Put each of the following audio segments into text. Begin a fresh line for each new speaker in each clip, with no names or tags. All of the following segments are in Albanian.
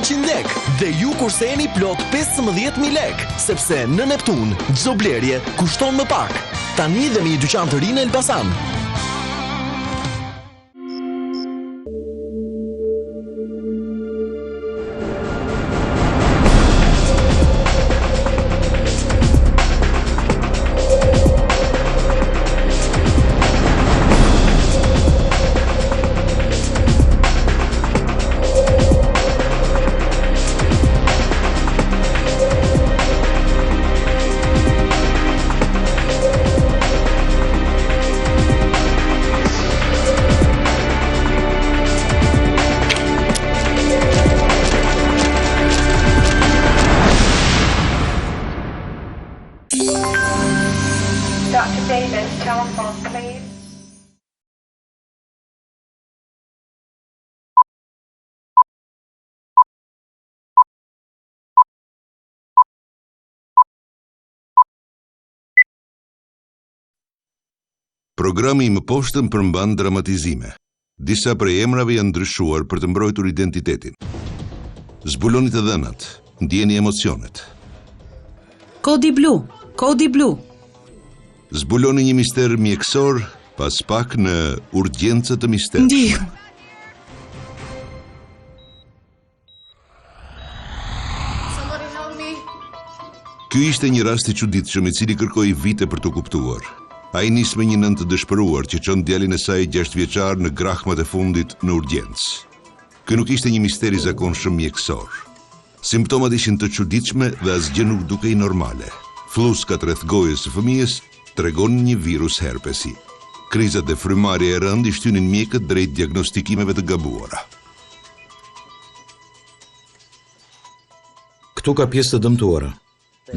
500 lek dhe ju kurseni plot 15.000 lek, sepse në Neptun çdo blerje kushton më pak. Tani dhe me një dyqan të ri në Elbasan.
Dr. Davis, telephone, please.
Programi më poshtëm përmban dramatizime. Disa prej emrave janë ndryshuar për të mbrojtur identitetin. Zbuloni të dhënat, ndjeni emocionet.
Kodi blu, kodi blu.
Zbuloni një mister mjekësor, pas pak në urgjencë të mistershme.
Ndihmë.
Ky ishte një rast i çuditshëm i cili kërkoi vite për të kuptuar. Ai nis me një nën të dëshpëruar që çon djalin e saj 6 vjeçar në grahmat e fundit në urgjencë. Ky nuk ishte një mister i zakonshëm mjekësor. Simptomat ishin të çuditshme dhe asgjë nuk dukej normale. Flloskat rreth gojës së fëmijës tregonin një virus herpesi. Krizat dhe frymarrja e rëndë i shtynin mjekët drejt diagnostikimeve të gabuara.
Këtu ka pjesë të dëmtuara,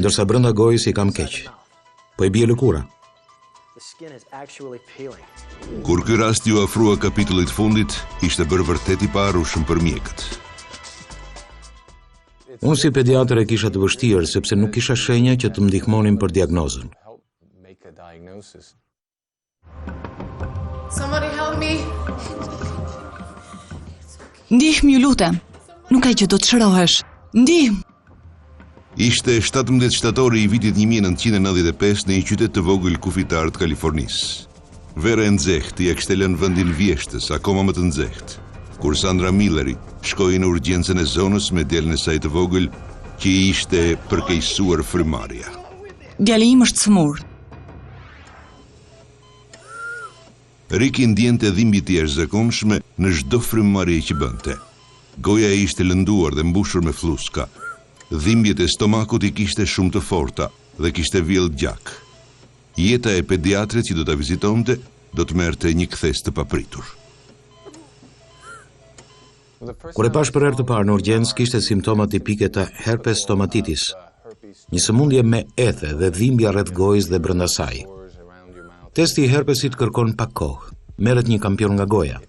ndërsa brenda gojës i kam keq. Po i bie lëkura.
Kur ky rast ju afrua kapitullit fundit, ishte bërë vërtet i paharrueshëm për mjekët.
Unë si pediatër e kisha të vështirë sepse nuk kisha shenja që të më ndihmonin për diagnozën.
Somebody help me.
Ndihmë ju lutem. Nuk ka që do të shërohesh. Ndihmë.
Ishte 17 shtatori i vitit 1995 në një qytet të vogël kufitar të Kalifornisë. Vera e nxehtë ia kishte lënë vendin vjeshtës, akoma më të nxehtë, kur Sandra Milleri shkoi në urgjencën e zonës me djalin e saj të vogël që i ishte përkeqësuar frymarrja.
Djali im është smur.
Ricky ndjente dhimbje të jashtëzakonshme në çdo frymarrje që bënte. Goja e ishte lënduar dhe mbushur me fluska. Dhimbjet e stomakut i kishte shumë të forta dhe kishte vjell gjak. Jeta e pediatrit që do ta vizitonte do të merrte një kthes të papritur.
Kur e pash për herë të parë në urgjencë, kishte simptoma tipike të herpes stomatitis, një sëmundje me ethe dhe dhimbja rreth gojës dhe brenda saj. Testi i herpesit kërkon pak kohë. Merret një kampion nga goja.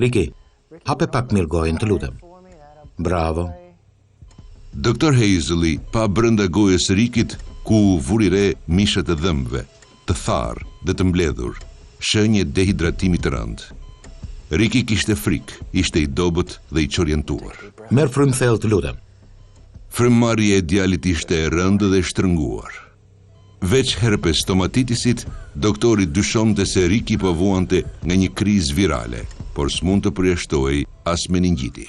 Ricky, hape pak mirë gojën, të lutem. Bravo.
Dr. Hazley pa brenda gojës së Rikit ku vuri re mishat e dhëmbëve, të tharë dhe të mbledhur, shenje dehidratimi të rëndë. Ricky kishte frikë, ishte i dobët dhe i çorientuar.
Merr frymë thellë, të lutem.
Frymmarrja e djalit ishte e rëndë dhe shtrënguar. Veç herpes stomatitisit, doktori dyshonte se Ricky po vuante nga një krizë virale, por s'mund të përjashtohej as meningjiti.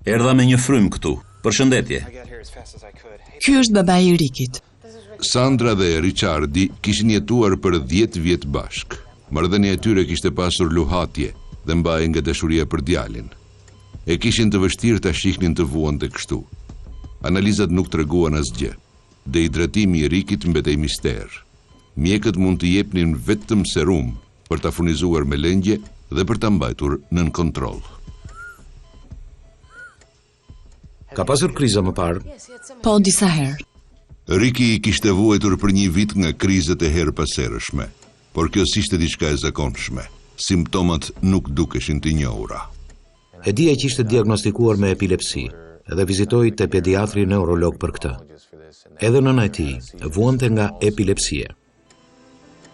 Erdha me një frymë këtu. Përshëndetje.
Ky është babai i Rikit.
Sandra dhe Richardi kishin jetuar për 10 vjet bashk. Marrëdhënia e tyre kishte pasur luhatje dhe mbahej nga dashuria për djalin. E kishin të vështirë ta shihnin të vuante kështu. Analizat nuk treguan asgjë. Dehidratimi i Rikit mbetej mister. Mjekët mund të jepnin vetëm serum për ta furnizuar me lëngje dhe për ta mbajtur nën kontroll.
Ka pasur kriza më parë?
Po, disa herë.
Ricky kishte vuajtur për një vit nga krizat e herpaserëshme, por kjo s'ishte diçka e zakonshme. Simptomat nuk dukeshin të njohura.
E dija që ishte diagnostikuar me epilepsi dhe vizitoi te pediatri neurolog për këtë. Edhe nëna e tij vuante nga epilepsia.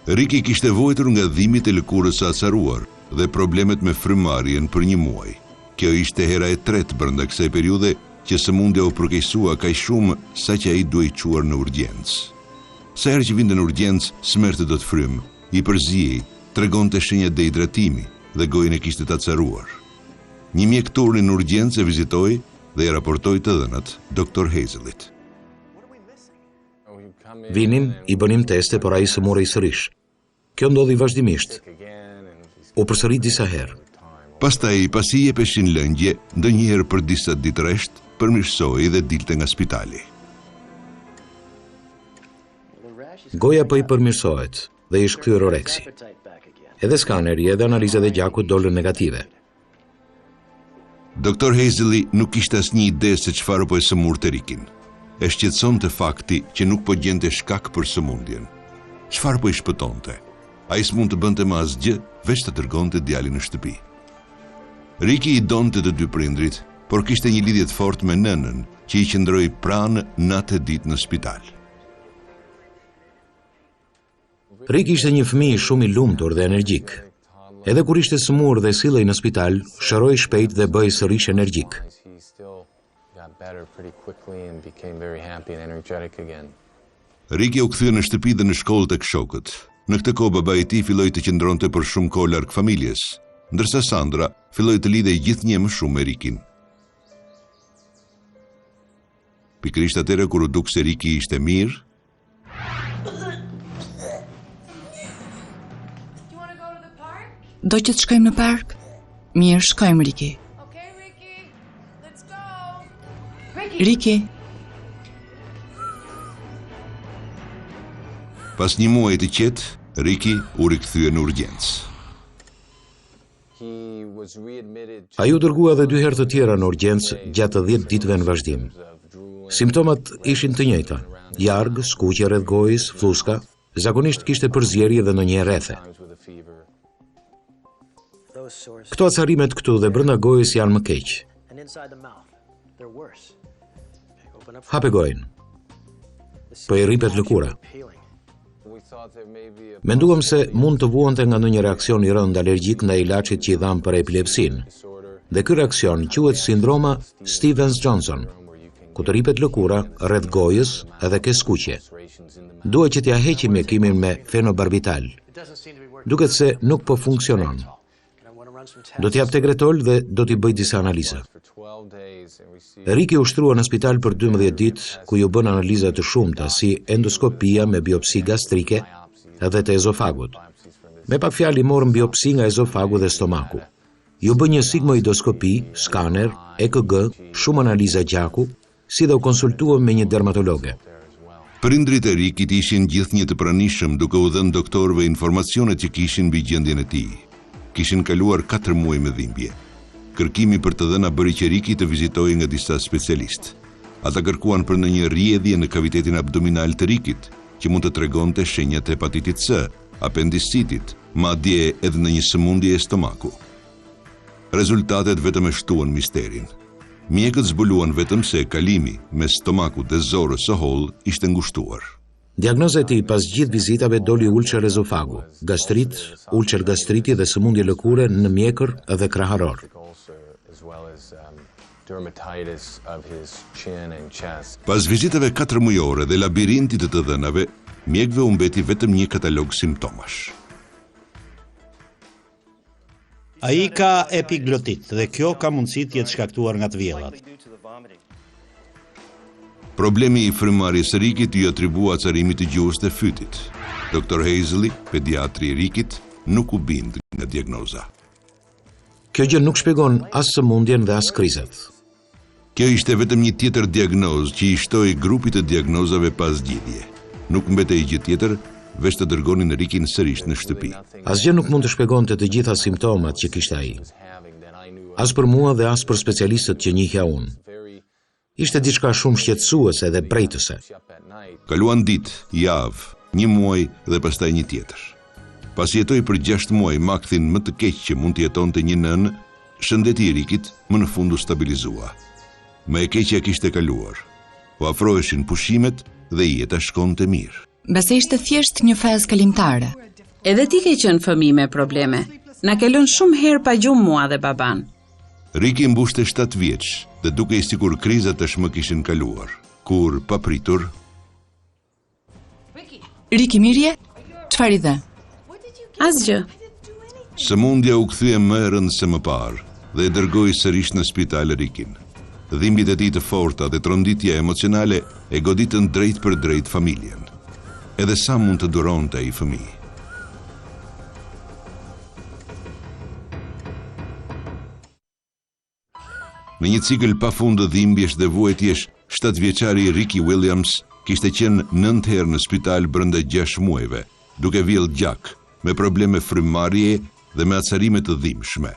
Riki kishte vojtur nga dhimbjet e lëkurës së acaruar dhe problemet me frymarrjen për 1 muaj. Kjo ishte hera e tretë brenda kësaj periudhe që sëmundja u përkeqësua kaq shumë sa që ai duhej çuar në urgjencë. Sa herë që vinte në urgjencë, smerte do të frym, i përziej, tregonte shenja dehidratimi dhe gojën e kishte të acaruar. Një mjek turni në urgjencë e vizitoi dhe i raportoi të dhënat Dr. Hazelit.
Vinin, i bënim teste, por ai sëmurej sërish. Kjo ndodhi vazhdimisht. U përsërit disa herë.
Pastaj, pasi i jepeshin lëngje, ndonjëherë për disa ditë rresht, përmirësoi dhe dilte nga spitali.
Goja po i përmirësohet dhe i shkthyer oreksi. Edhe skaneri edhe analizat e gjakut dolën negative.
Dr. Hazeli nuk kishte asnjë ide se çfarë po e sëmurte Rikin. E shqetësonte fakti që nuk po gjente shkak për sëmundjen. Çfarë po i shpëtonte? Ai s'mund të bënte më asgjë, veç të dërgonte djalin në shtëpi. Riki i donte të dy prindrit, por kishte një lidhje të fortë me nënën, që i qëndroi pranë natë e ditë në spital.
Riki ishte një fëmijë shumë i lumtur dhe energjik. Edhe kur ishte sëmur dhe sillej në spital, shëroi shpejt dhe bëhej sërish energjik.
Riki u kthye në shtëpi dhe në shkollë tek shokët. Në këtë kohë babai i tij filloi të qëndronte për shumë kohë larg familjes, ndërsa Sandra filloi të lidhej gjithnjë më shumë me Rikin. Pikërisht atëherë kur u duk se Riki ishte mirë,
Do që të shkojmë në park? Mirë, shkojmë, Riki.
Okay, Ricky, let's go.
Riki,
pas 1 muaji të qetë, Riki u rikthye në urgjencë.
Ai u dërgua edhe 2 herë të tjera në urgjencë gjatë 10 ditëve në vazhdim. Simptomat ishin të njëjta: jarg, skuqje rreth gojës, fluska, zakonisht kishte përzierje dhe ndonjëherë rrethe. Këto acarimet këtu dhe brenda gojës janë më keq. Hape gojën. Po i rripet lëkura. Menduam se mund të vuante nga ndonjë reaksion i rënd alergjik ndaj ilaçit që i dham për epilepsinë. Dhe ky reaksion quhet sindroma Stevens-Johnson, ku të rripet lëkura rreth gojës edhe ke skuqje. Duhet që t'ja heqim mjekimin me fenobarbital. Duket se nuk po funksionon. Do t'jap Tegretol dhe do t'i bëj disa analiza. Riki u shtrua në spital për 12 ditë, ku ju bën analiza të shumta si endoskopia me biopsi gastrike edhe të ezofagut. Me pak fjalë morën biopsi nga ezofagu dhe stomaku. Ju bën një sigmoidoskopi, skaner, EKG, shumë analiza gjaku, si dhe u konsultuam me një dermatologe.
Prindrit e Rikit ishin gjithnjë të pranishëm duke u dhënë doktorëve informacionet që kishin mbi gjendjen e tij. Kishin kaluar 4 muaj me dhimbje. Kërkimi për të dhëna bëri që Riki të vizitojë nga disa specialistë. Ata kërkuan për ndonjë rrjedhje në kavitetin abdominal të Rikit, që mund të tregonte shenjat e hepatitit C, apendicitit, madje edhe në një sëmundje e stomaku. Rezultatet vetëm e shtuan misterin. Mjekët zbuluan vetëm se kalimi mes stomakut dhe zorrës së hollë ishte ngushtuar.
Diagnoza e tij pas gjithë vizitave doli ulcer ezofagu, gastrit, ulcer gastriti dhe sëmundje lëkure në mjekër dhe kraharor.
Pas vizitave 4 mujore dhe labirintit të dhënave, mjekëve u mbeti vetëm një katalog simptomash.
Ai ka epiglotit dhe kjo ka mundësi të jetë shkaktuar nga të vjellat.
Problemi i frymëmarrjes së Rikit i atribua acarimit të gjuhës dhe fytit. Dr. Hazeli, pediatri i Rikit, nuk u bind nga diagnoza.
Kjo gjë nuk shpjegon as sëmundjen dhe as krizat.
Kjo ishte vetëm një tjetër diagnozë që i shtoi grupit të diagnozave pas zgjidhje. Nuk mbetej gjë tjetër veç të dërgonin Rikin sërish në shtëpi.
Asgjë nuk mund të shpjegonte të gjitha simptomat që kishte ai. As për mua dhe as për specialistët që njihja unë. Ishte diçka shumë shqetësuese dhe brejtëse.
Kaluan ditë, javë, 1 muaj dhe pastaj një tjetër. Pas jetoi për 6 muaj makthin më të keq që mund të jetonte një nënë, shëndeti i Rikit më në fund u stabilizua. Më e keqja kishte kaluar. U afroheshin pushimet dhe jeta shkonte mirë.
besoj ishte thjesht një fazë kalimtare.
Edhe ti ke qenë fëmijë me probleme. Na ke lënë shumë herë pa gjumë mua dhe baban.
Riki mbushte 7 vjeç dhe duke i sikur krizat tashmë kishin kaluar, kur papritur
Riki mirje? Çfarë i dhe?
Asgjë.
sëmundja u kthye më rënd se më parë dhe e dërgoi sërish në spital Rikin. Dhimbjet e tij të forta dhe tronditja emocionale e goditën drejt për drejt familjen. Edhe sa mund të duronte ai fëmijë. Në një cikël pafund të dhimbjesh dhe vuajtjesh, 7 vjeçari Ricky Williams kishte qenë 9 herë në spital brenda 6 muajve, duke vjell gjak, me probleme frymëmarrjeje dhe me acarime të dhimbshme.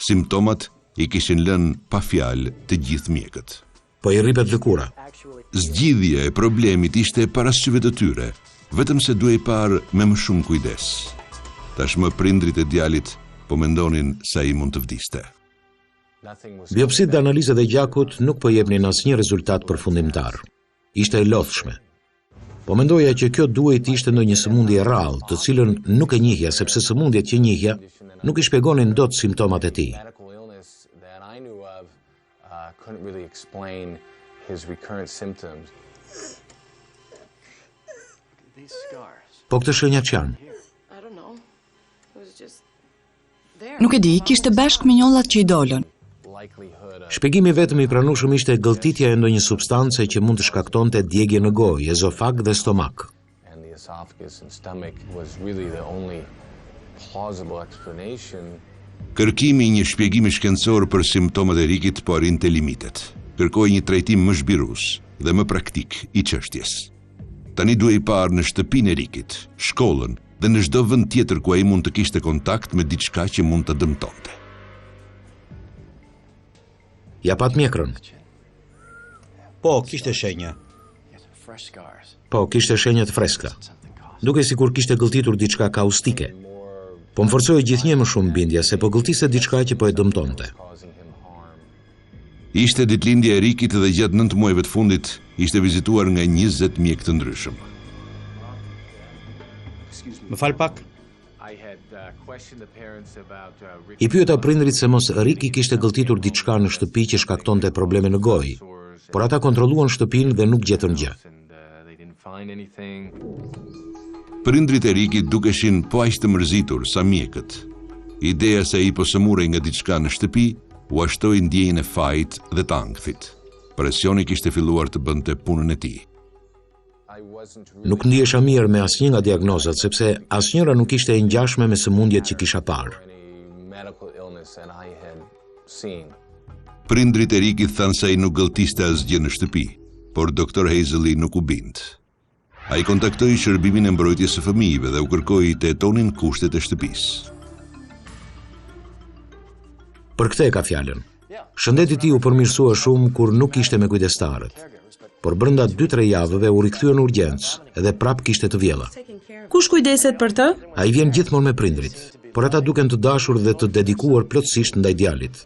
Simptomat i kishin lënë pa fjalë të gjithë mjekët.
Po i rripet lëkura.
Zgjidhja e problemit ishte para syve të tyre, vetëm se duhej parë me më shumë kujdes. Tashmë prindrit e djalit po mendonin se ai mund të vdiste.
Biopsitë dhe analizat e gjakut nuk po jepnin asnjë rezultat përfundimtar. Ishte e lodhshme. Po mendoja që kjo duhej të ishte ndonjë sëmundje rrallë, të cilën nuk e njihja sepse sëmundjet që njihja nuk i shpjegonin dot simptomat e tij. Po këtë shenjat që janë?
Nuk e di, kishte bashkë me njollat që i dolën.
Shpjegimi vetëm i pranueshëm ishte gëlltitja e ndonjë substance që mund të shkaktonte djegje në gojë, ezofag dhe stomak.
Kërkimi i një shpjegimi shkencor për simptomat e Rikit po arrinte limitet. Kërkoi një trajtim më zhbirus dhe më praktik i çështjes. Tani duhej parë në shtëpinë e Rikit, shkollën dhe në çdo vend tjetër ku ai mund të kishte kontakt me diçka që mund të dëmtonte.
Ja pat mjekrën.
Po, kishte shenja.
Po, kishte shenja të freska. Duke sikur kishte gëlltitur diçka kaustike. Po më forcoi gjithnjë më shumë bindja se po gëlltiste diçka që po e dëmtonte.
Ishte ditëlindja e Rikit dhe gjatë 9 muajve të fundit ishte vizituar nga 20 mjek të ndryshëm.
Më fal pak.
I pyeta prindrit se mos Riki kishte gëlltitur diçka në shtëpi që shkaktonte probleme në gojë, por ata kontrolluan shtëpinë dhe nuk gjetën gjë.
Prindrit e Rikit dukeshin po aq të mërzitur sa mjekët. Ideja se ai po sëmurej nga diçka në shtëpi u ashtoi ndjenjën e fajit dhe të ankthit. Presioni kishte filluar të bënte punën e tij.
Nuk ndihesha mirë me asnjë nga diagnozat sepse asnjëra nuk ishte e ngjashme me sëmundjet që kisha parë.
Prindrit e Rikit thanë se ai nuk gëlltiste asgjë në shtëpi, por doktor Hazley nuk u bind. Ai kontaktoi shërbimin e mbrojtjes së fëmijëve dhe u kërkoi të hetonin kushtet e shtëpisë.
Për këtë e ka fjalën. Shëndeti i tij u përmirësua shumë kur nuk ishte me kujdestarët. Por brenda 2-3 javëve u rikthye në urgjencë dhe prap kishte të vjella.
Kush kujdeset për të?
Ai vjen gjithmonë me prindrit, por ata duken të dashur dhe të dedikuar plotësisht ndaj djalit.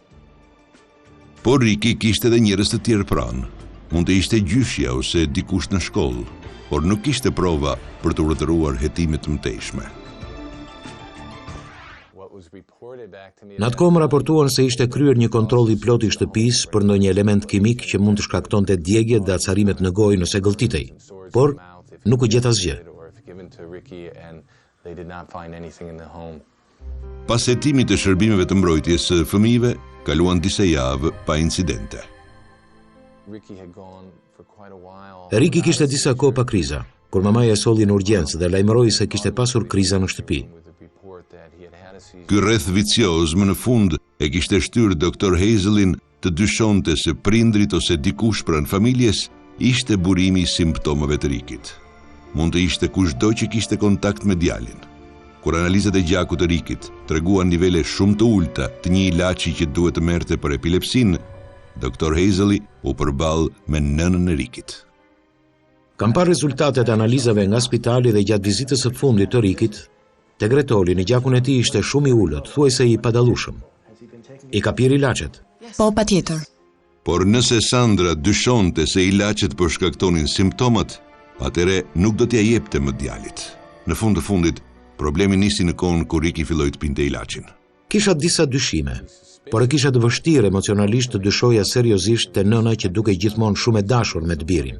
Por Riki kishte edhe njerëz të tjerë pranë. Mund të ishte gjyshja ose dikush në shkollë, por nuk kishte prova për të urtëruar hetime të mëtejshme.
Në atë kohë më raportuan se ishte kryer një kontroll i plotë i shtëpisë për ndonjë element kimik që mund të shkaktonte djegje dhe acarimet në gojë nëse gëlltitej, por nuk u gjet asgjë.
Pas hetimit të shërbimeve të mbrojtjes së fëmijëve, kaluan disa javë pa incidente.
Riki kishte disa kohë pa kriza, kur mamaja e solli në urgjencë dhe lajmëroi se kishte pasur kriza në shtëpi.
Ky rreth vicioz më në fund e kishte shtyrë doktor Hazleyn të dyshonte se prindrit ose dikush pranë familjes ishte burimi i simptomave të Rikit. Mund të ishte kushdo që kishte kontakt me djalin. Kur analizat e gjakut të Rikit treguan nivele shumë të ulta të një ilaçi që duhet të merrte për epilepsinë, doktor Hazley u përball me nënën e Rikit.
Kam parë rezultatet e analizave nga spitali dhe gjatë vizitës së fundit të Rikit, tegretoli në gjakun e tij ishte shumë i ulët, thuajse i padallueshëm. I ka pirë ilaçet?
Po, patjetër.
Por nëse Sandra dyshonte se ilaçet po shkaktonin simptomat, atëre nuk do t'ja jepte më djalit. Në fund të fundit, Problemi nisi në kohën kur Riki filloi të pinte ilaçin.
Kisha disa dyshime, por e kisha të vështirë emocionalisht të dyshoja seriozisht te nëna që dukej gjithmonë shumë e dashur me të birin.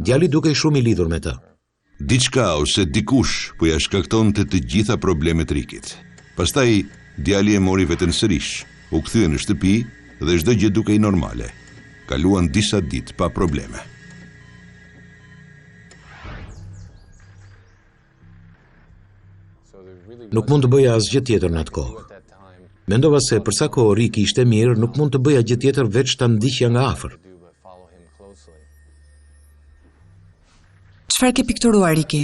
Djali dukej shumë i lidhur me të.
Diçka ose dikush po ja shkaktonte të gjitha problemet Rikit. Pastaj djali e mori veten sërish, u kthye në shtëpi dhe çdo gjë dukej normale. Kaluan disa ditë pa probleme.
Nuk mund të bëja asgjë tjetër në atë kohë. Mendova se për sa kohë Riki ishte mirë, nuk mund të bëja gjë tjetër veç ta ndiqja nga afër.
Çfarë ke pikturuar, Riki?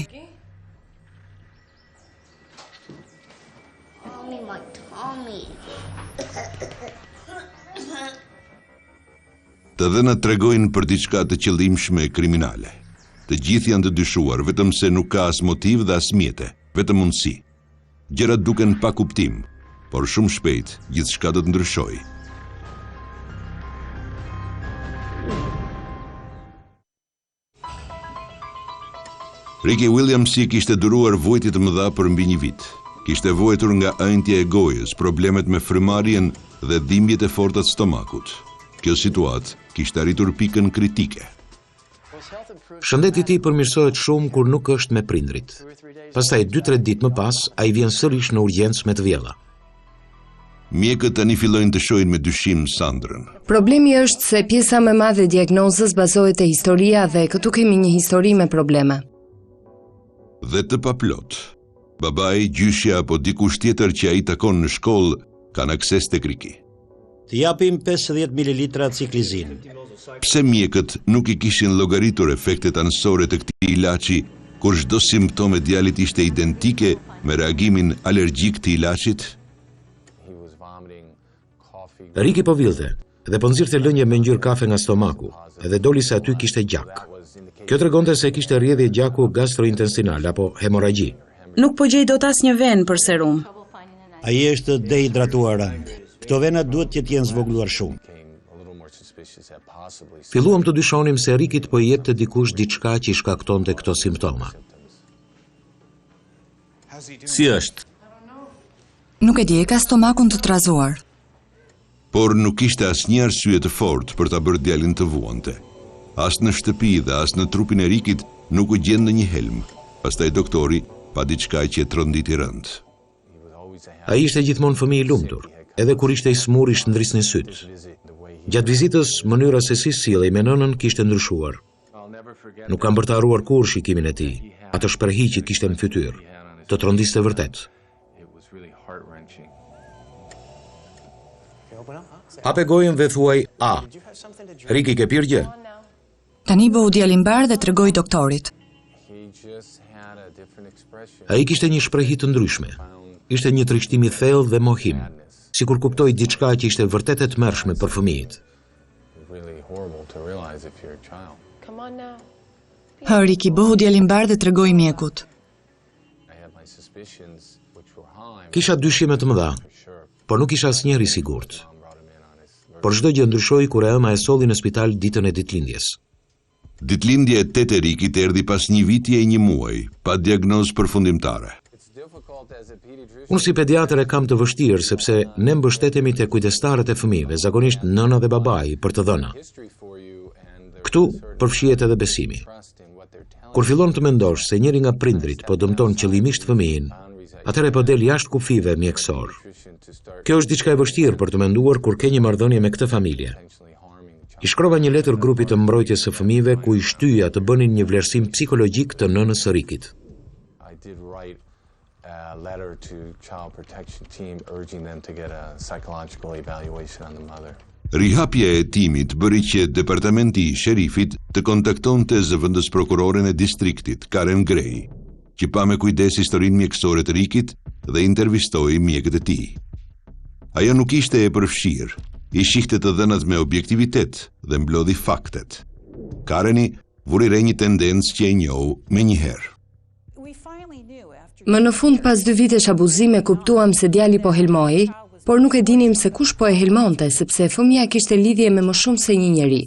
Të dhënat tregojnë për diçka të qëllimshme kriminale. Të gjithë janë të dyshuar, vetëm se nuk ka as motiv dhe as mjete, vetëm mundësi. Gjërat duken pa kuptim, por shumë shpejt gjithçka do të ndryshojë. Ricky Williams i kishte duruar vujtit të mëdha për mbi një vit. Kishte vuajtur nga ëndja e gojës, problemet me frymarrjen dhe dhimbjet e forta të stomakut. Kjo situatë kishte arritur pikën kritike.
Shëndeti i tij përmirësohet shumë kur nuk është me prindrit. Pastaj 2-3 ditë më pas, ai vjen sërish në urgjencë me të vjella.
Mjekët tani fillojnë të shohin me dyshim Sandrën.
Problemi është se pjesa më e madhe e diagnozës bazohet te historia dhe këtu kemi një histori me probleme.
Dhe të paplot. Babai, gjyshja apo dikush tjetër që ai takon në shkollë kanë akses tek Riki.
Të japim 50 ml ciklizin.
Pse mjekët nuk i kishin llogaritur efektet anësore të këtij ilaçi, kur çdo simptom e djalit ishte identike me reagimin alergjik të ilaçit?
Riki po villte dhe po nxirrte lënje me ngjyrë kafe nga stomaku, edhe doli se aty kishte gjak. Kjo tregonte se kishte rrjedhje gjaku gastrointestinal apo hemorragji.
Nuk po gjej dot asnjë ven për serum.
Ai është dehidratuar rënd. Këto vena duhet që të jenë zvogëluar shumë.
Filluam të dyshonim se Rikit po i jepte dikush diçka që i shkaktonte këto simptoma.
Si është?
Nuk e di, e ka stomakun të trazuar.
Por nuk ishte asnjë arsye të fortë për ta bërë djalin të vuante. As në shtëpi dhe as në trupin e Rikit nuk u gjende një helm. Pastaj doktori pa diçka që e tronditi rënd.
Ai ishte gjithmonë fëmijë i lumtur, edhe kur ishte i smur i shndrisnin syt. Gjatë vizitës, mënyra se si sillej me nënën kishte ndryshuar. Nuk kam për të harruar kur shikimin e tij, atë shprehje që kishte në fytyrë. Të trondiste vërtet. Hape gojën dhe thuaj A. Riki, ke pirë gjë?
Tani bëu djalin bar dhe tregoi doktorit.
Ai kishte një shprehje të ndryshme. Ishte një trishtim i thellë dhe mohim, sikur kuptoi diçka që ishte vërtet e tmerrshme për fëmijët.
Riki bëu djalin bar dhe tregoi mjekut.
Kisha dyshime të mëdha, por nuk isha asnjëri i sigurt. Por çdo gjë ndryshoi kur e ëma e solli në spital ditën e ditëlindjes.
Ditëlindja e tetë e Rikit erdhi pas një viti e një muaj, pa diagnozë përfundimtare.
Unë si pediatër e kam të vështirë sepse ne mbështetemi te kujdestarët e fëmijëve, zakonisht nëna dhe babai për të dhëna. Këtu përfshihet edhe besimi. Kur fillon të mendosh se njëri nga prindrit po dëmton qëllimisht fëmijën, atëherë po del jashtë kufive mjekësor. Kjo është diçka e vështirë për të menduar kur ke një marrëdhënie me këtë familje. I shkrova një letër grupit të mbrojtjes së fëmijëve ku i shtyja të bënin një vlerësim psikologjik të nënës së Rikit.
Letter to child protection team urging them to get a psychological evaluation on the mother.
Rihapja e timit bëri që departamenti i sherifit të kontaktonte zëvendës prokuroren e distriktit, Karen Gray, që pa me kujdes historinë mjekësore të Rikit dhe intervistoi mjekët e tij. Ajo nuk ishte e përfshirë, i shihte të dhënat me objektivitet dhe mblodhi faktet. Kareni vuri re një tendencë që e njohu menjëherë.
Më në fund pas 2 vitesh abuzime kuptuam se djali po helmoi, por nuk e dinim se kush po e helmonte, sepse fëmia kishte lidhje me më shumë se një njeri.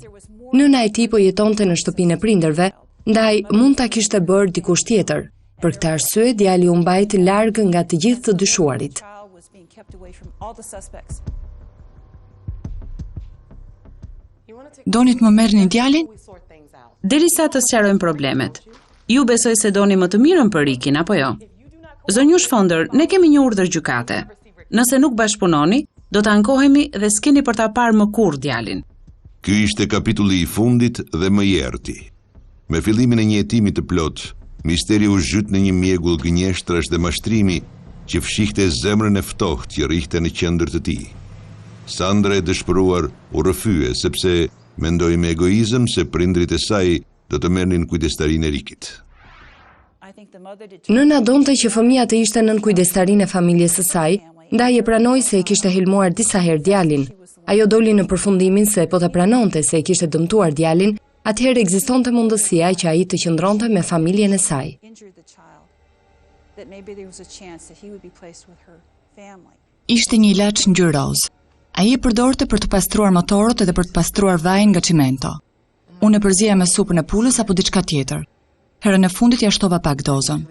Nëna e tij po jetonte në shtëpinë e prindërve, ndaj mund ta kishte bërë dikush tjetër. Për këtë arsye, djali u mbajti larg nga të gjithë të dyshuarit.
Doni të më merrni djalin?
Derisa të sqarojmë problemet. Ju besoj se doni më të mirën për Rikin, apo jo? Zonjush Fonder, ne kemi një urdhër gjykate. Nëse nuk bashkëpunoni, do të ankohemi dhe s'keni për ta parë më kurrë djalin.
Ky ishte kapitulli i fundit dhe më i errti. Me fillimin e një hetimi të plot, misteri u zhyt në një mjegull gënjeshtrash dhe mashtrimi që fshihte zemrën e ftohtë që rrihte në qendër të tij. Sandra e dëshpëruar u rrëfye sepse mendoi me egoizëm se prindrit e saj do të merrnin kujdestarinë e Rikit.
Nëna donte që fëmia të ishte nën kujdestarinë e familjes së saj, ndaj e pranoi se e kishte helmuar disa herë djalin. Ajo doli në përfundimin se po ta pranonte se e kishte dëmtuar djalin, atëherë ekzistonte mundësia që ai të qëndronte me familjen e saj.
Ishte një ilaç ngjyroz. Ai e përdorte për të pastruar motorët edhe për të pastruar vajin nga çimento. Unë e përzija me supën e pulës apo diçka tjetër. Herën e fundit ja shtova pak dozën.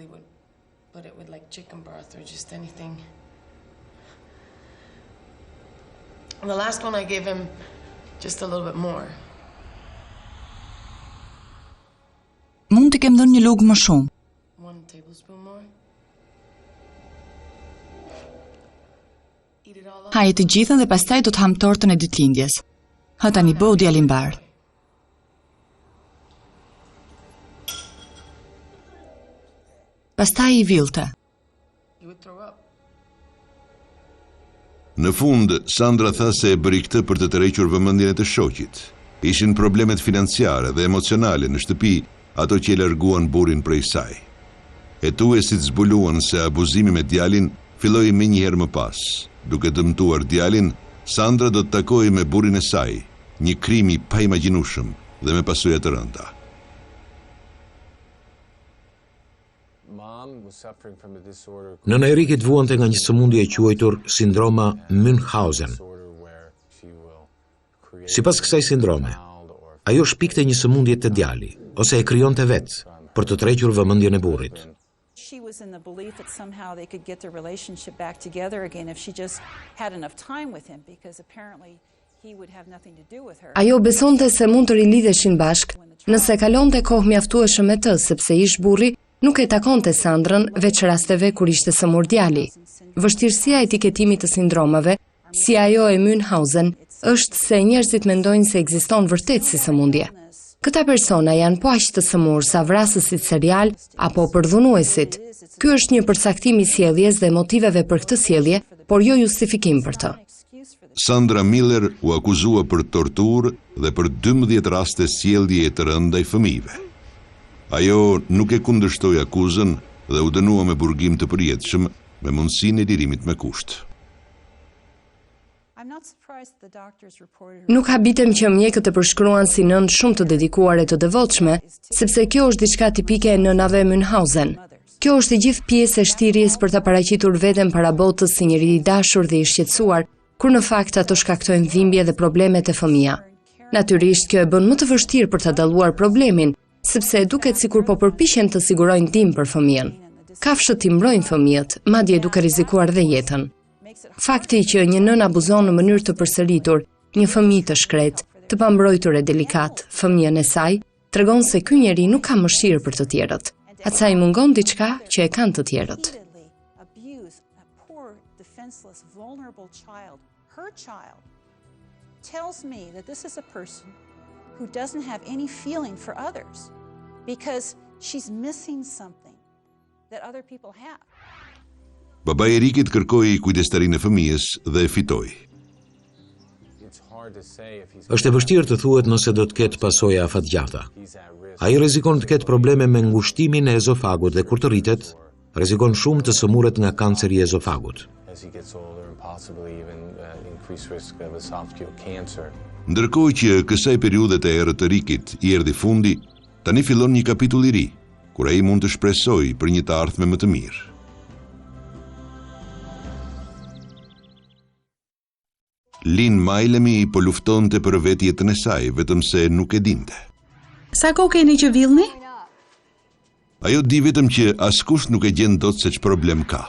The last one I gave him just a little bit more.
Mund të kem dhënë një lugë më shumë.
1 tablespoon more.
Haje të gjithën dhe pastaj do të ham tortën e ditëlindjes. Ha tani bëu djalin bar. Pastaj i villte.
Në fund, Sandra tha se e bëri këtë për të tërhequr vëmendjen e të shoqit. Ishin problemet financiare dhe emocionale në shtëpi, ato që e larguan burrin prej saj. Hetuesit zbuluan se abuzimi me djalin filloi më njëherë më pas. Duke dëmtuar djalin, Sandra do të takojë me burrin e saj, një krim i paimagjinueshëm dhe me pasoja të rënda.
Nëna e Rikit vuante nga një sëmundje e quajtur sindroma Münchhausen. Sipas kësaj sindrome, ajo shpikte një sëmundje të djali, ose e krijonte vetë për të tërhequr vëmendjen e burrit.
She was in the belief that somehow they could get their relationship back together again if she just had enough time with him, because apparently he would have nothing to do with her.
Ajo besonte se mund të rilidheshin bashk nëse kalonte kohë mjaftueshëm me të, sepse ish burri nuk e takonte Sandrën veç rasteve kur ishte sëmur djali. Vështirësia e etiketimit të sindromave, si ajo e Münchhausen, është se njerëzit mendojnë se ekziston vërtet si sëmundje. Këta persona janë po aq të sëmur sa vrasësit serial apo përdhunuesit. Ky është një përcaktim i sjelljes dhe motiveve për këtë sjellje, por jo justifikim për të.
Sandra Miller u akuzua për torturë dhe për 12 raste sjellje të rënda i fëmijëve. Ajo nuk e kundërshtoi akuzën dhe u dënua me burgim të përjetshëm me mundësinë e lirimit me kusht.
Nuk habitem që mjekët e përshkruan si nënë shumë të dedikuare të devotshme, sepse kjo është diçka tipike e nënave Münchhausen. Kjo është e gjithë pjesë e shtirjes për ta paraqitur veten para botës si njëri i dashur dhe i shqetësuar, kur në fakt ato shkaktojnë dhimbje dhe problemet e fëmija. Natyrisht kjo e bën më të vështirë për ta dalluar problemin, sepse duket sikur po përpiqen të sigurojnë ndihmë për fëmijën. Kafshët i mbrojnë fëmijët, madje duke rrezikuar dhe jetën. Fakti që një nën abuzon në mënyrë të përsëritur një fëmijë të shkret, të pambrojtur e delikat, fëmijën e saj, tregon se ky njeri nuk ka mëshirë për të tjerët. Asaj mungon diçka që e kanë të tjerët.
Tells me that this is a person who doesn't have any feeling for others because she's missing something that other people have.
Babai i Rikit kërkoi kujdestarinë e fëmijës dhe e fitoi.
Është e vështirë të thuhet nëse do të ketë pasoja afatgjata. Ai rrezikon të ketë probleme me ngushtimin e ezofagut dhe kur të rritet, rrezikon shumë të sëmuret nga kanceri i ezofagut.
Ndërkohë që kësaj periudhe të errët të Rikit i erdhi fundi, tani fillon një kapitull i ri, kur ai mund të shpresojë për një të ardhme më të mirë. Lynn Mailemi po luftonte për vetë jetën e saj, vetëm se nuk e dinte.
Sa kohë keni që villni?
Ajo di vetëm që askush nuk e gjen dot se ç'problem ka.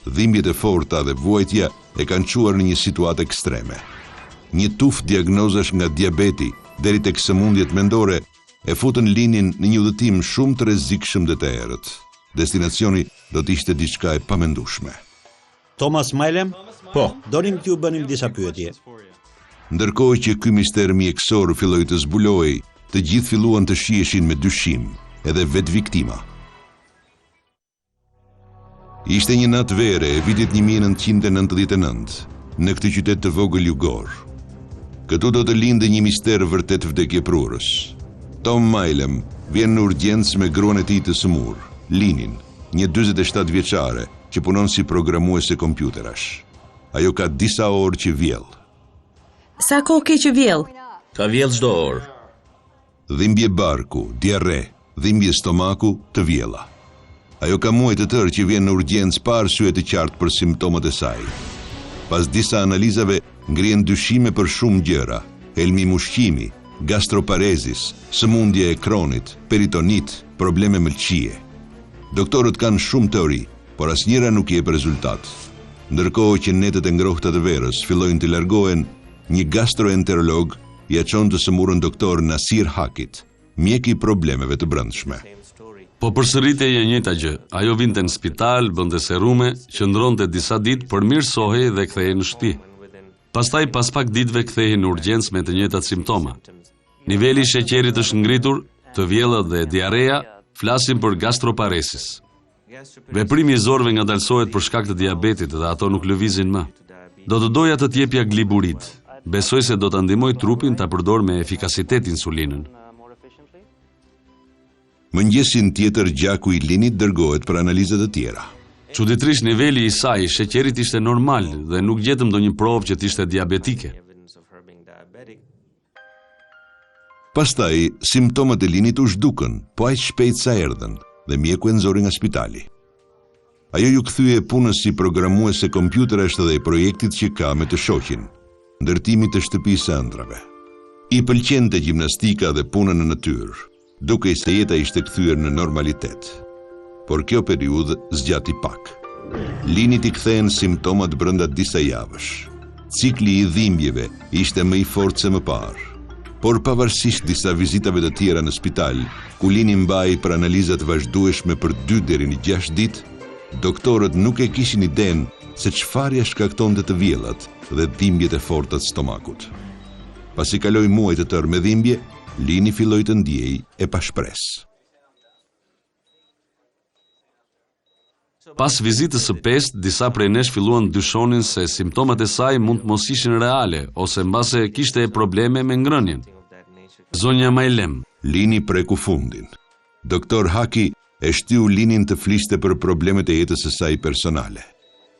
Dhimbjet e forta dhe vuajtja e kanë çuar në një situatë ekstreme. Një tufë diagnozash nga diabeti deri tek sëmundjet mendore e futën Linin në një udhëtim shumë të rrezikshëm dhe të errët. Destinacioni do të ishte diçka e pamendueshme.
Thomas Mailem?
Po,
Donim t'ju bënim disa pyetje.
Ndërkohë që ky mister mjekësor filloi të zbulohej, të gjithë filluan të shiheshin me dyshim, edhe vetë viktima. Ishte një natë vere e vitit 1999, në këtë qytet të vogël jugor. Këtu do të lindë një mister vërtet vdekjeprurës. Tom Mailem vjen në urgjencë me gruan e tij të sëmur, Linin, një 47 vjeçare që punon si programuese kompjuterash. Ajo ka disa orë që vjell.
Sa kohë ke që vjell?
Ka vjell çdo orë.
Dhimbje barku, diarre, dhimbje stomaku, të vjella. Ajo ka muaj të tërë që vjen në urgjencë pa arsye të qartë për simptomat e saj. Pas disa analizave, ngrihen dyshime për shumë gjëra: helmi mushqimi, gastroparezis, sëmundje e kronit, peritonit, probleme mëlçie. Doktorët kanë shumë teori, por asnjëra nuk jep rezultat. Ndërkohë që netët e ngrohta të verës fillojnë të largohen, një gastroenterolog ja çon të sëmurën doktor Nasir Hakit, mjek i problemeve të brendshme.
Po përsëritej e njëjta gjë. Ajo vinte në spital, bënte serume, qëndronte disa ditë, përmirësohej dhe kthehej në shtëpi. Pastaj pas pak ditëve kthehej në urgjencë me të njëjtat simptoma. Niveli i sheqerit është ngritur, të vjellët dhe diarea flasin për gastroparesis. Veprimi i zorëve ngadalsohet për shkak të diabetit dhe ato nuk lëvizin më. Do të doja të t'jepja gliburid. Besoj se do ta ndihmoj trupin ta përdor me efikasitet insulinën.
Mëngjesin tjetër gjaku i Linit dërgohet për analizat e tjera.
Çuditërisht niveli i saj sheqerit ishte normal dhe nuk gjetëm ndonjë provë që të ishte diabetike.
Pastaj, simptomat e Linit u zhdukën, po aq shpejt sa erdhën, dhe mjeku e nxori nga spitali. Ajo ju kthye punës si programuese kompjuterash dhe i projektit që ka me të shoqin, ndërtimit të shtëpisë së ëndrave. I pëlqente gjimnastika dhe puna në natyrë, duke se jeta ishte kthyer në normalitet. Por kjo periudhë zgjati pak. Linit i kthehen simptomat brenda disa javësh. Cikli i dhimbjeve ishte më i fortë se më parë. Por pavarësisht disa vizitave të tjera në spital, ku Lini mbahej për analizat vazhdueshme për 2 deri në 6 ditë, doktorët nuk e kishin idenë se çfarë ja shkaktonte të vjellat dhe dhimbjet e forta të stomakut. Pasi kaloi muaj të tërë me dhimbje, Lini filloi të ndiej e pashpresë.
Pas vizitës së 5, disa prej nesh filluan dyshonin se simptomat e saj mund të mos ishin reale ose mbase kishte probleme me ngrënien. Zonja Mailem.
Lini preku fundin. Doktor Haki e shtyu Linin të fliste për problemet e jetës së saj personale.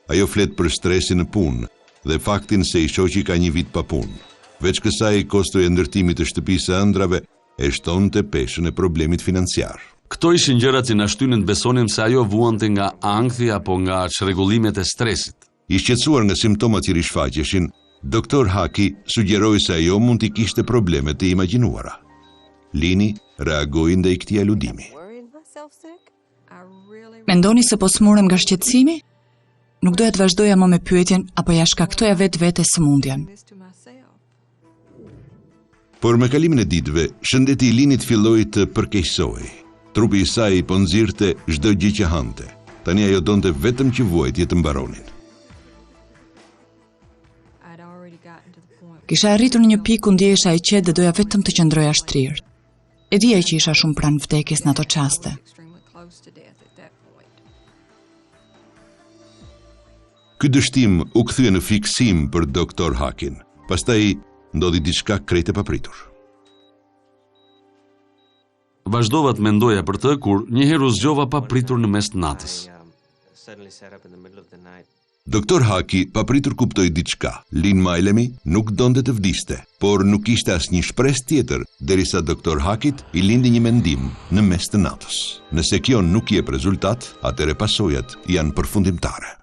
Ajo flet për stresin në punë dhe faktin se i shoqi ka një vit pa punë. Veç kësaj, kosto e ndërtimit të shtëpisë së ëndrave e shtonte peshën e problemit financiar.
Këto ishin gjërat që na shtynin të besonim se ajo vuante nga ankthi apo nga çrregullimet e stresit.
I shqetësuar nga simptomat që rishfaqeshin, doktor Haki sugjeroi se ajo mund t'i kishte probleme të imagjinuara. Lini reagoi ndaj këtij aludimi.
Mendoni se po smurem nga shqetësimi? Nuk doja të vazhdoja më me pyetjen apo ja shkaktoja vetë sëmundjen.
Por me kalimin e ditëve, shëndeti i Linit filloi të përkeqësohej. Trupi i saj po nxirrte çdo gjë që hante. Tani ajo donte vetëm që vuajtjet të mbaronin.
Kisha arritur në një pikë ku ndjehesha e qetë dhe doja vetëm të qëndroja shtrirë. E dija që isha shumë pranë vdekjes në ato çaste.
Ky dështim u kthye në fiksim për doktor Hakin. Pastaj ndodhi diçka krejt e papritur.
Vazhdova të mendoja për të kur njëherë u zgjova papritur në mes të natës.
Doktor Haki papritur kuptoi diçka. Lin Mailemi nuk donte të vdiste, por nuk kishte asnjë shpresë tjetër derisa doktor Hakit i lindi një mendim në mes të natës. Nëse kjo nuk jep rezultat, atëre pasojat janë përfundimtare.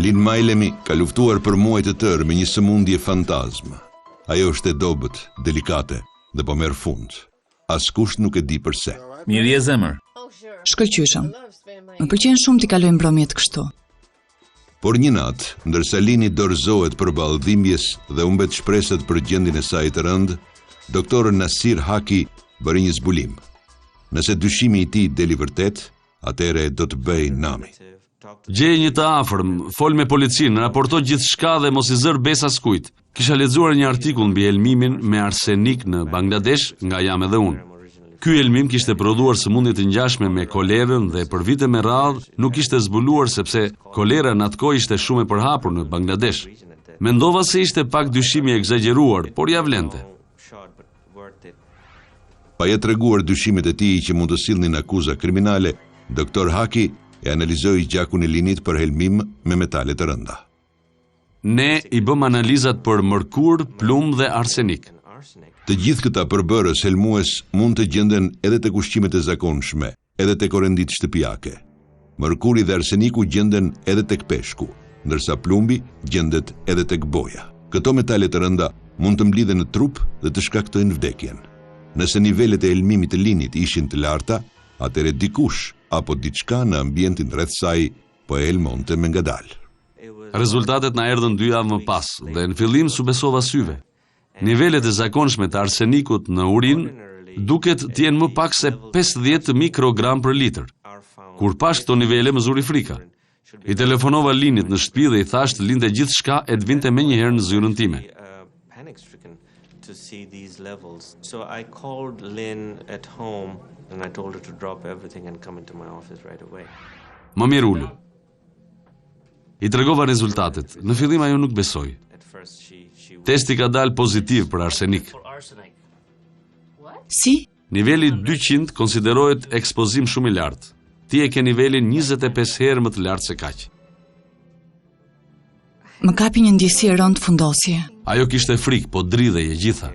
Lin Mailemi ka luftuar për muaj të tërë me një sëmundje fantazm. Ajo është e dobët, delikate dhe po merr fund. Askush nuk e di përse.
Mirë je zemër.
Shkëlqyshëm. Më pëlqen shumë t'i kalojmë mbrëmjet kështu.
Por një natë, ndërsa Lini dorëzohet përballë dhimbjes dhe humbet shpresat për gjendjen e saj të rëndë, doktor Nasir Haki bëri një zbulim. Nëse dyshimi i tij deli vërtet, atëherë do të bëj nami.
Gjej një të afërm, fol me policinë, raporto gjithçka dhe mos i zër besa skujt. Kisha lexuar një artikull mbi helmimin me arsenik në Bangladesh, nga jam edhe unë. Ky helmim kishte prodhuar sëmundje të ngjashme me kolerën dhe për vite me radhë nuk ishte zbuluar sepse kolera në atë kohë ishte shumë e përhapur në Bangladesh. Mendova se ishte pak dyshimi i egzageruar, por ja vlente.
Pa ja treguar dyshimet e tij që mund të sillnin akuza kriminale, doktor Haki e analizoi gjakun e Linit për helmim me metale të rënda.
Ne i bëm analizat për mërkur, plumb dhe arsenik.
Të gjithë këta përbërës helmues mund të gjenden edhe tek ushqimet e zakonshme, edhe tek orendit shtëpiake. Mërkuri dhe arseniku gjenden edhe tek peshku, ndërsa plumbi gjendet edhe tek boja. Këto metale të rënda mund të mblidhen në trup dhe të shkaktojnë vdekjen. Nëse nivelet e helmimit të Linit ishin të larta, atëherë dikush apo diçka në ambientin rreth saj po e helmonte me ngadalë.
Rezultatet na erdhën 2 javë më pas dhe në fillim su besova syve. Nivelet e zakonshme të arsenikut në urin duket të jenë më pak se 50 mikrogram për litër. Kur pash këto nivele më zuri frika. I telefonova Linit në shtëpi dhe i thash të linte gjithçka e të vinte menjëherë në zyrën time.
To see these levels. So I called Lynn at home and I told her to drop everything and come into my office right away.
Më mirë ulu. I tregova rezultatet. Në fillim ajo nuk besoi. Testi ka dalë pozitiv për arsenik.
Si?
Niveli 200 konsiderohet ekspozim shumë i lartë. Ti e ke nivelin 25 herë më të lartë se kaq.
Më kapi një ndjesi e rëndë fundosje.
Ajo kishte frikë, po dridhej e gjitha.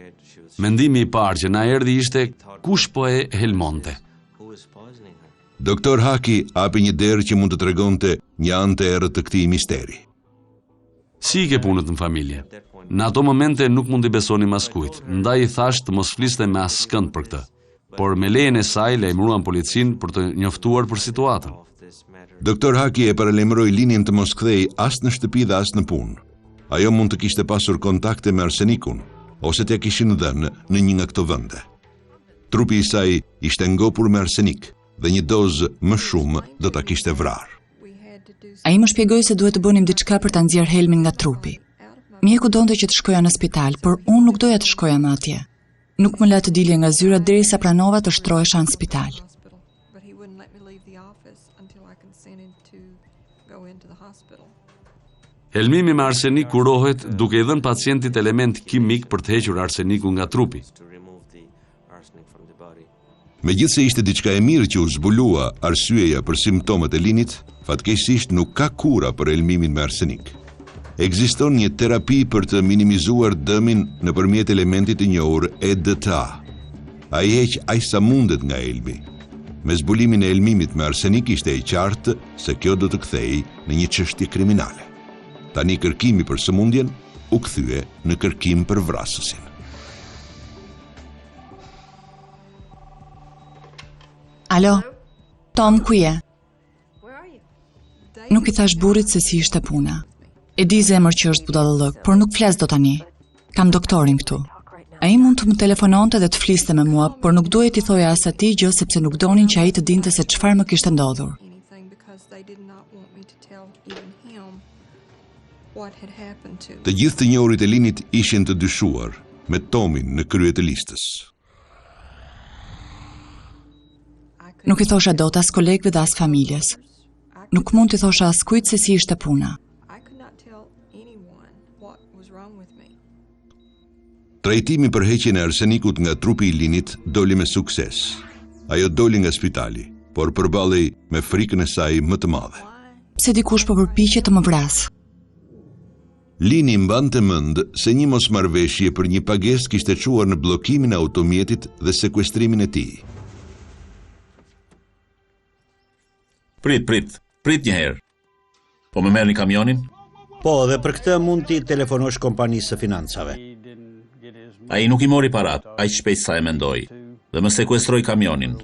Mendimi i parë që na erdhi ishte kush po e helmonte.
Doktor Haki hapi një derë që mund të tregonte një anë të errët të këtij misteri.
Si i ke punët në familje? Në ato momente nuk mundi besoni maskujt, ndaj i thash të mos fliste me askënd për këtë. Por me lejen e saj lajmëruan policinë për të njoftuar për situatën.
Doktor Haki e paralajmëroi Linin të mos kthej as në shtëpi dhe as në punë. Ajo mund të kishte pasur kontakte me arsenikun, ose t'ja kishin dhënë në një nga këto vende. Trupi i saj ishte ngopur me arsenik dhe një dozë më shumë do ta kishte vrarë.
Ai më shpjegoi se duhet të bënim diçka për ta nxjerrë helmin nga trupi. Mjeku donte që të shkoja në spital, por unë nuk doja të shkoja më atje. Nuk më la të dilje nga zyra derisa pranova të shtrohesha në spital.
Helmimi me arsenik kurohet duke i dhënë pacientit element kimik për të hequr arseniku nga trupi.
Megjithse ishte diçka e mirë që u zbulua arsyeja për simptomat e Linit, fatkeqësisht nuk ka kura për helmimin me arsenik. Ekziston një terapi për të minimizuar dëmin nëpërmjet elementit të njohur EDTA. Ai heq aq sa mundet nga helmi. Me zbulimin e helmimit me arsenik ishte e qartë se kjo do të kthehej në një çështje kriminale. Tani kërkimi për sëmundjen u kthye në kërkim për vrasësin.
Alo, Tom, ku je? Nuk i thash burrit se si ishte puna. E di zemër që është budallëk, por nuk flas do tani. Kam doktorin këtu. Ai mund të më telefononte dhe të fliste me mua, por nuk duhet t'i thoja as atij gjë sepse nuk donin që ai të dinte se çfarë më kishte ndodhur.
Të gjithë të njohurit e Linit ishin të dyshuar, me Tomin në krye të listës.
Nuk i thosha dot as kolegëve dhe as familjes. Nuk mund t'i thosha askujt se si ishte puna.
Trajtimi për heqjen e arsenikut nga trupi i Linit doli me sukses. Ajo doli nga spitali, por përballej me frikën e saj më të madhe.
Pse dikush po përpiqet të më vrasë?
Lini mbante mend se një mosmarrveshje për një pagesë kishte çuar në bllokimin e automjetit dhe sekuestrimin e tij.
Prit një herë. Po më merrni kamionin?
Po, dhe për këtë mund t'i telefonosh kompanisë së financave.
Ai nuk i mori parat, aq shpejt sa e mendoi, dhe më sekuestroi kamionin.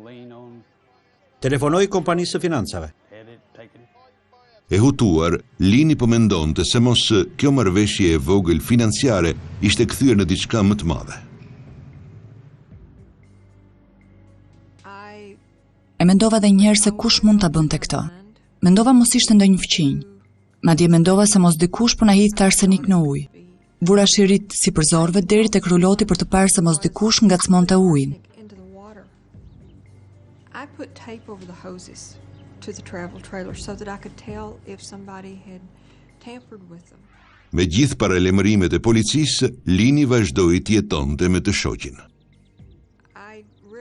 Telefonoi kompanisë së financave.
E hutuar, Lini po mendonte se mos kjo marrëveshje e vogël financiare ishte kthyer në diçka më të madhe.
E mendova edhe një herë se kush mund ta bënte këtë. Mendova mos ishte ndonjë fqinj. Madje mendova se mos dikush po na hidhte arsenik në ujë. Vura shirit si për zorve deri tek ruloti për të parë se mos dikush ngacmonte ujin.
I put tape over the hoses to the travel trailer so that I could tell if somebody had tampered with them.
Me gjithë paralajmërimet e policisë, Lini vazhdoi të jetonte me të shoqin.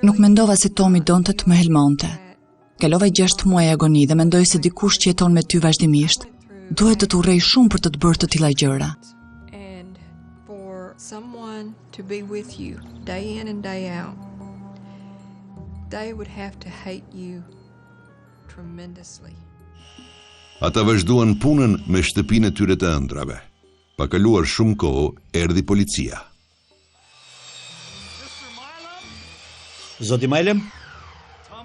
Nuk mendova se Tomi donte të më helmonte. Kalova 6 muaj agoni dhe mendoj se dikush që jeton me ty vazhdimisht duhet të urrej shumë për të të bërë të tilla gjëra.
And for someone to be with you day in and day out, they would have to hate you tremendously.
Ata vazhduan punën me shtëpinë e tyre të ëndrave. Pa kaluar shumë kohë, erdhi policia.
Zoti Majlem?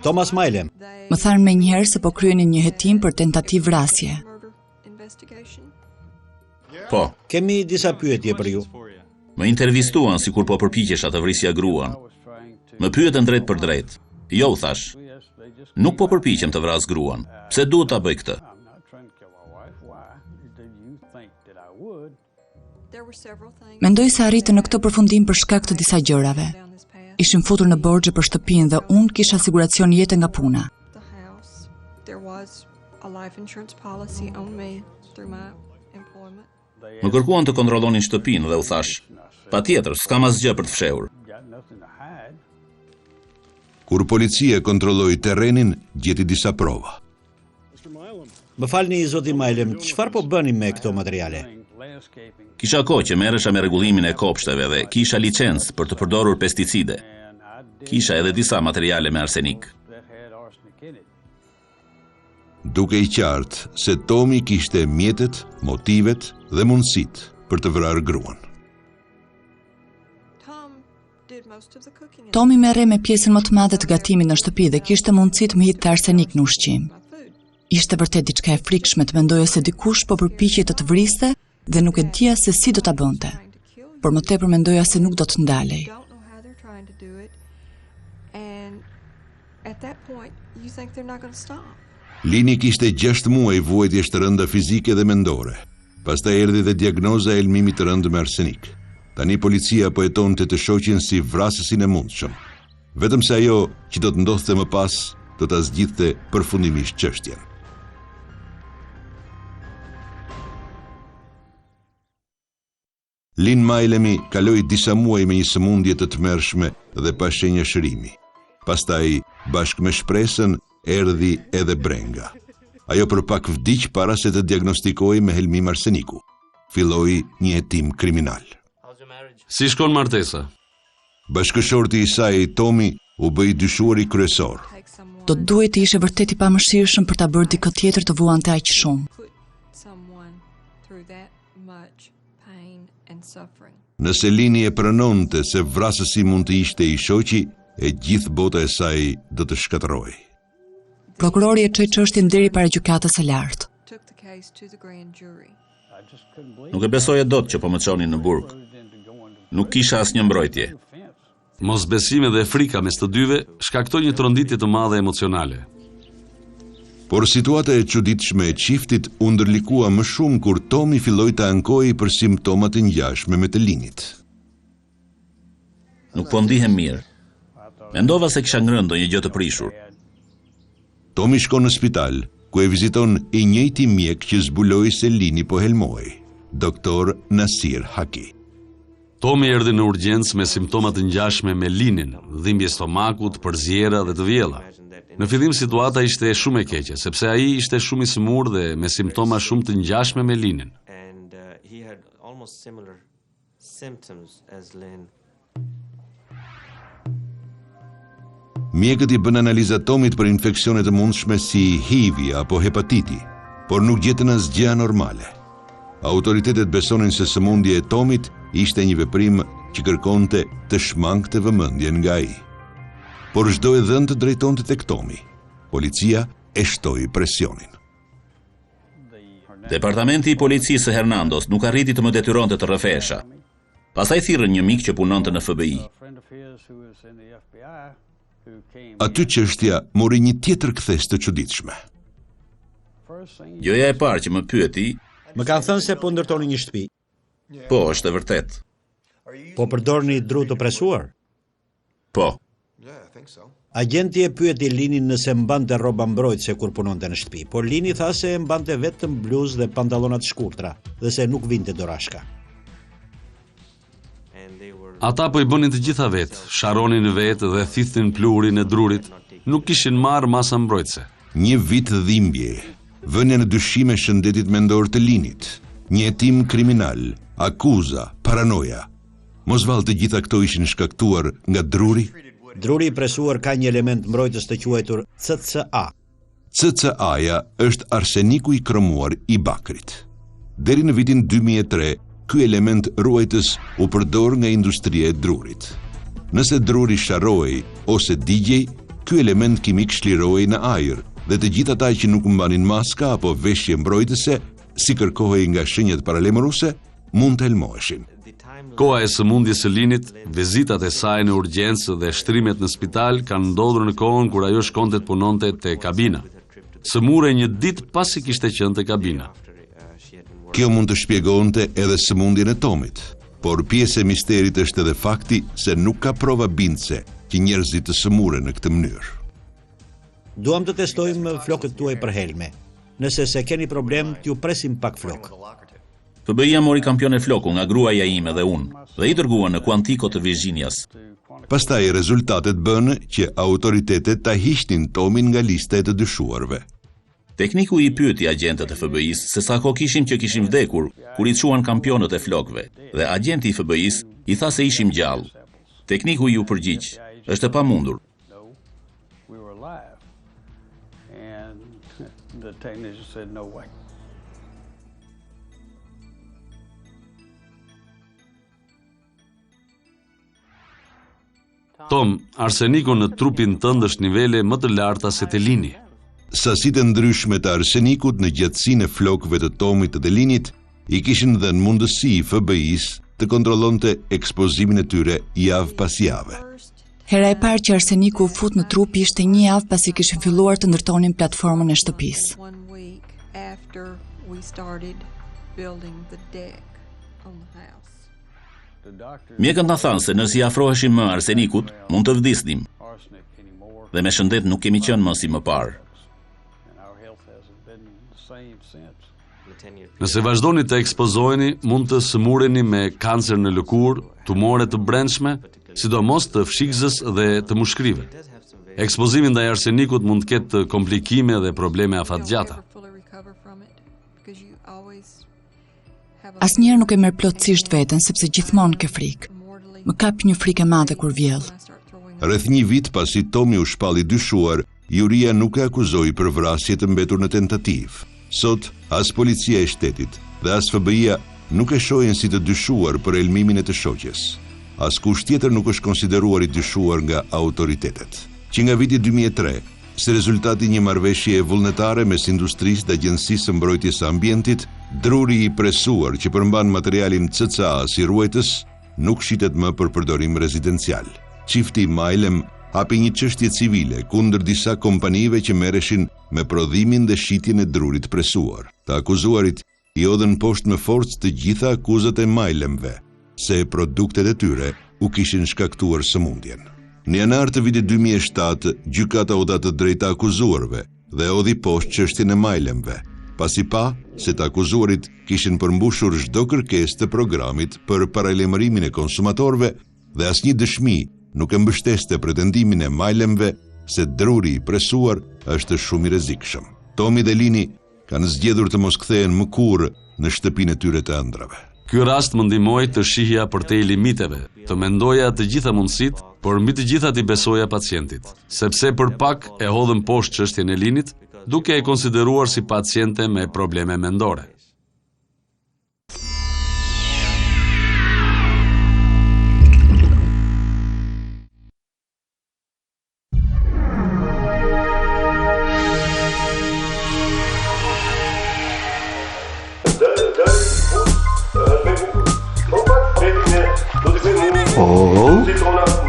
Thomas Majlem.
Më thanë me njëherë se po kryenin një hetim për tentativë vrasje.
Po.
Kemi disa pyetje për ju.
Më intervistuan sikur po përpiqesha të vrisja gruan. Më pyetën drejt për drejt. Jo, thash. Nuk po përpiqem të vras gruan. Pse duhet ta bëj këtë?
Mendoj se arritën në këtë përfundim për shkak të disa gjërave. Ishim futur në borxhe për shtëpinë dhe unë kisha siguracion jete nga puna.
Më kërkuan të kontrollonin shtëpinë dhe u thash, patjetër, s'kam asgjë për të fshehur.
Kur policia kontrolloi terrenin, gjeti disa prova.
Më falni, zoti Majlem, çfarë po bëni me këto materiale?
Kisha kohë që merresha me rregullimin e kopshteve dhe kisha licencë për të përdorur pesticide. Kisha edhe disa materiale me arsenik.
Duke i qartë se Tomi kishte mjetet, motivet dhe mundësitë për të vrarë gruan.
Tomi merre me pjesën më të madhe të gatimit në shtëpi dhe kishte mundësi të më hidhte arsenik në ushqim. Ishte vërtet diçka e frikshme të mendoja se dikush po përpiqej të vriste dhe nuk e dija se si do ta bënte. Por më tepër mendoja se nuk do të ndalej.
Lini kishte 6 muaj vuajtje të rënda fizike dhe mendore. Pastaj erdhi dhe diagnoza e elmimit të rëndë me arsenik. Tani policia po hetonte të shoqin si vrasësin e mundshëm. Vetëm se ajo që do të ndodhte më pas do ta zgjidhte përfundimisht çështjen. Lin Majlemi kaloi disa muaj me një sëmundje të tmerrshme dhe pa shenja shërimi. Pastaj, bashkë me shpresën, erdhi edhe brenga. Ajo për pak vdiq para se të diagnostikojë me helmim arseniku. Filloi një hetim kriminal.
Si shkon martesa?
Bashkëshorti i saj, Tomi, u bëi dyshuari kryesor.
Do të duhet të ishe vërtet i pamëshirshëm për ta bërë dikë tjetër të vuante aq shumë.
Nëse Lini e pranonte se vrasësi mund të ishte i shoqi, e gjithë bota e saj do të shkatërrojë.
Prokurori e çoi çështjen deri para gjykatës së lartë.
Nuk e besoja dot që po më çonin në burg. Nuk kisha asnjë mbrojtje.
Mosbesimi dhe frika mes të dyve shkaktoi një tronditje të madhe emocionale.
Por situata e çuditshme e çiftit u ndërlikua më shumë kur Tomi filloi të ankojë për simptomat e ngjashme me të Linit.
Nuk po ndihem mirë. Mendova se kisha ngrënë ndonjë gjë të prishur.
Tomi shkon në spital, ku e viziton i njëjti mjek që zbuloi se Lini po helmoi, doktor Nasir Haki.
Tomi erdhi në urgjencë me simptoma të ngjashme me Linin, dhimbje stomakut, përzjera dhe të vjella. Në fillim situata ishte shumë e keqe, sepse ai ishte shumë i smur dhe me simptoma shumë të ngjashme me Linin.
Mjekët i bën analiza Tomit për infeksione të mundshme si HIV apo hepatiti, por nuk gjetën asgjë anormale. Autoritetet besonin se sëmundja e Tomit ishte një veprim që kërkonte të shmangte vëmendjen nga ai. Por çdo e dhënë të drejtonte tek Tomi. Policia e shtoi presionin.
Departamenti i policisë së Hernandos nuk arriti të më detyronte të rrëfesha. Pastaj thirrën një mik që punonte në FBI.
Aty çështja mori një tjetër kthes të çuditshme.
Gjëja e parë që më pyeti,
Më kanë thënë se po ndërtoni një shtëpi.
po, është e vërtet.
Po përdorni dru të presuar?
Po.
Agenti e pyeti Linin nëse mbante rroba mbrojtëse kur punonte në shtëpi, por Lini tha se mbante vetëm bluzë dhe pantallona të shkurtra dhe se nuk vinte dorashka.
Ata po i bënin të gjitha vetë, sharonin vetë dhe thithnin pluhurin e drurit, nuk kishin marrë masa mbrojtëse.
Një vit dhimbje, vënia në dyshim e shëndetit mendor të Linit, një hetim kriminal, akuza, paranoja. Mos vallë të gjitha këto ishin shkaktuar nga druri?
Druri i presuar ka një element mbrojtës të quajtur CCA.
CCA-ja është arseniku i kromuar i bakrit. Deri në vitin 2003, ky element ruajtës u përdor nga industria e drurit. Nëse druri sharrohej ose digjej, ky element kimik shlirohej në ajër dhe të gjithë ata që nuk mbanin maska apo veshje mbrojtëse, si kërkohej nga shenjat paralemëruse, mund të helmoheshin.
Koha e sëmundjes së Linit, vizitat e saj në urgjencë dhe shtrimet në spital kanë ndodhur në kohën kur ajo shkonte të punonte te kabina. Sëmurej një ditë pasi kishte qenë te kabina.
Kjo mund të shpjegonte edhe sëmundjen e Tomit, por pjesë e misterit është edhe fakti se nuk ka prova bindse që njerëzit të sëmuren në këtë mënyrë.
Duam të testojmë flokët tuaj për helme. Nëse se keni problem, t'ju presim pak flok.
FBI-ja mori kampion e floku nga gruaja ime dhe unë, dhe i dërguan në Quantico të Virginias.
Pastaj rezultatet bënë që autoritetet ta hiqnin Tomin nga lista e të dyshuarve.
Tekniku i pyeti agentët e FBI-s se sa kohë kishim që kishim vdekur kur i çuan kampionët e flokëve, dhe agenti i FBI-s i tha se ishim gjallë. Tekniku ju përgjigj, është e pamundur.
Tom, arseniku në trupin tënd është nivele më të larta se te Lini.
Sasitë ndryshme të arsenikut në gjatësinë e flokëve të Tomit dhe Linit i kishin dhënë mundësi FBI-s të kontrollonte ekspozimin e tyre javë pas jave.
Hera e parë që arseniku u fut në trup ishte një javë pasi kishin filluar të ndërtonin platformën e shtëpisë.
Mjekët na thanë se nëse i afroheshim më arsenikut, mund të vdisnim. Dhe me shëndet nuk kemi qenë më si më parë.
Nëse vazhdoni të ekspozoheni, mund të sëmureni me kancer në lëkurë, tumore të brendshme, sidomos të fshikëzës dhe të mushkrive. Ekspozimi ndaj arsenikut mund të ketë komplikime dhe probleme afatgjata.
Asnjëherë nuk e merr plotësisht veten sepse gjithmonë ke frikë. Më kap një frikë e madhe kur vjell.
Rreth një vit pasi Tomi u shpalli dyshuar, juria nuk e akuzoi për vrasje të mbetur në tentativë. Sot, as policia e shtetit dhe as FBI-ja nuk e shohin si të dyshuar për elmimin e të shoqes. Askush tjetër nuk është konsideruar i dyshuar nga autoritetet. Që nga viti 2003, si rezultati një marrëveshje vullnetare mes industrisë dhe Agjencisë së Mbrojtjes së Ambientit, druri i presuar që përmban materialin CCA si ruajtës nuk shitet më për përdorim rezidencial. Çifti Mailem hapi një çështje civile kundër disa kompanive që merreshin me prodhimin dhe shitjen e drurit presuar. Të akuzuarit i hodhën poshtë me forcë të gjitha akuzat e Mailemve, se produktet e tyre u kishin shkaktuar sëmundjen. Në janar të vitit 2007, gjykata u dha të drejta akuzuarve dhe hodhi poshtë çështjen e Mailemve, pasi pa se të akuzuarit kishin përmbushur çdo kërkesë të programit për paralajmërimin e konsumatorëve dhe asnjë dëshmi nuk e mbështeste pretendimin e Mailemve se druri i presuar është shumë i rrezikshëm. Tomi dhe Lini kanë zgjedhur të mos kthehen më kurrë në shtëpinë e tyre të ëndrave.
Ky rast më ndihmoi të shihja përtej limiteve, të mendoja të gjitha mundësitë, por mbi të gjitha t'i besoja pacientit, sepse për pak e hodhën poshtë çështjen e Linit, duke e konsideruar si paciente me probleme mendore.
Oh.